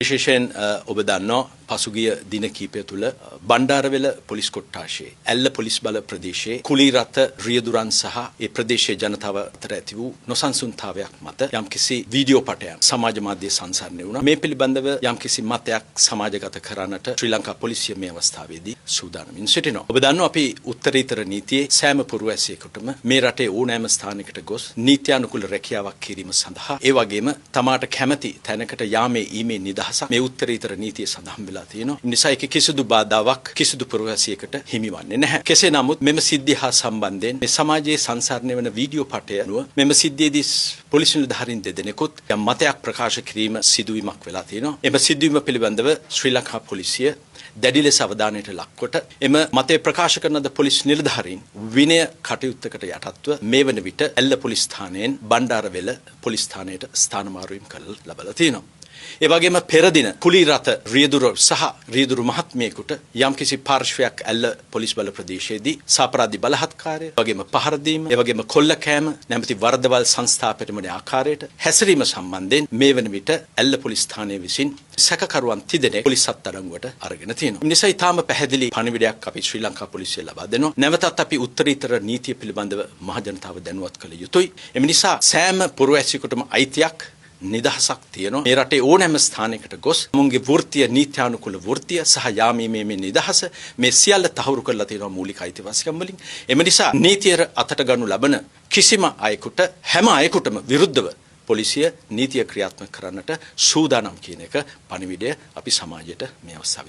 විශේෂයෙන් ඔබ දන්නවා පසුගිය දින කිහිපය තුළ බණ්ඩාරවෙල පොලිස් කොට්ටාශයේ ඇල්ල පොලිස් බල ප්‍රදේශයේ කුලීරත රියදුරන් සහ ඒ ප්‍රදේශයේ ජනතාව අතර ඇති වූ නොසන්සුන්තාවයක් මත යම්කිසි වීඩියෝ පටයක් සමාජ මාධ්‍ය සංසරණය වුණා. මේ පිළිබඳව යම්කිසි මතයක් සමාජගත කරන්නට ශ්‍රී ලංකා පොලිසිය මේ අවස්ථාවේදී සූදානමින් සිටිනවා. ඔබ දන්නවා අපි උත්තරීතර නීතියේ සෑම පුරවැසියෙකුටම මේ රටේ ඕනෑම ස්ථානයකට ගොස් නීත්‍යානුකූල රැකියාවක් කිරීම සඳහා ඒ වගේම තමාට කැමැති තැනකට යාමේ ඊමේ නිදහසක් මේ උත්තරීතර නීතිය සඳහන් වෙලා තියෙනවා. නිසා ඒක කිසිදු බාධාවක් කිසිදු පුරවැසියෙකුට හිමිවන්නේ නැහැ. කෙසේ නමුත් මෙම සිද්ධිය හා සම්බන්ධයෙන් මේ සමාජයේ සංසරණය වන වීඩියෝ පටය අනුව මෙම සිද්ධියේදී පොලිස් නිලධාරීන් දෙදෙනෙකුත් යම් මතයක් ප්‍රකාශ කිරීම සිදුවීමක් වෙලා තියෙනවා. එම සිදුවීම පිළිබඳව ශ්‍රී ලංකා පොලිසිය දැඩි ලෙස අවධානයට ලක්කොට එම මතය ප්‍රකාශ කරන ද පොලිස් නිලධාරීන් විනය කටයුත්තකට යටත්ව මේ වන විට ඇල්ල පොලිස් ස්ථානයෙන් බණ්ඩාරවෙල පොලිස් ස්ථානයට ස්ථානමාරුවීම් කරලා ලබලා තියෙනවා. ඒ වගේම පෙර දින කුලීරත රියදුර සහ රියදුරු මහත්මියෙකුට යම්කිසි පාර්ශ්වයක් ඇල්ල පොලිස් බල ප්‍රදේශයේදී සාපරාධි බලහත්කාරය, වගේම පහර දීම, ඒ වගේම කොල්ලකෑම නැමැති වරදවල් සංස්ථාපනය වන ආකාරයට හැසිරීම සම්බන්ධයෙන් මේ වන විට ඇල්ල පොලිස් ස්ථානයේ විසින් සැකකරුවන් තිදෙනෙක් පොලිස් අත්අඩංගුවට අරගෙන තියෙනවා. ඒ නිසා ඊටාම පැහැදිලි පණිවිඩයක් අපි ශ්‍රී ලංකා පොලිසිය ලබා දෙනවා. නැවතත් අපි උත්තරීතර නීතිය පිළිබඳව මහ ජනතාව දැනුවත් කළ යුතුයි. එම නිසා සෑම පුරවැසියෙකුටම අයිතියක් නිදහසක් තියෙනවා. මේ රටේ ඕනෑම ස්ථානයකට ගොස් මුන්ගේ වෘත්තීය නීත්‍යානුකූල වෘත්තීය සහ යාමීමේ මේ නිදහස මේ සියල්ල තහවුරු කරලා තියෙනවා මූලික අයිතිවාසිකම් වලින්. එම නිසා නීතිය අතට ගනු ලබන කිසිම අයෙකුට හැම අයෙකුටම විරුද්ධව පොලිසිය නීතිය ක්‍රියාත්මක කරන්නට සූදානම් කියන එක පණිවිඩය අපි සමාජයට මේ අවස්ථාවේ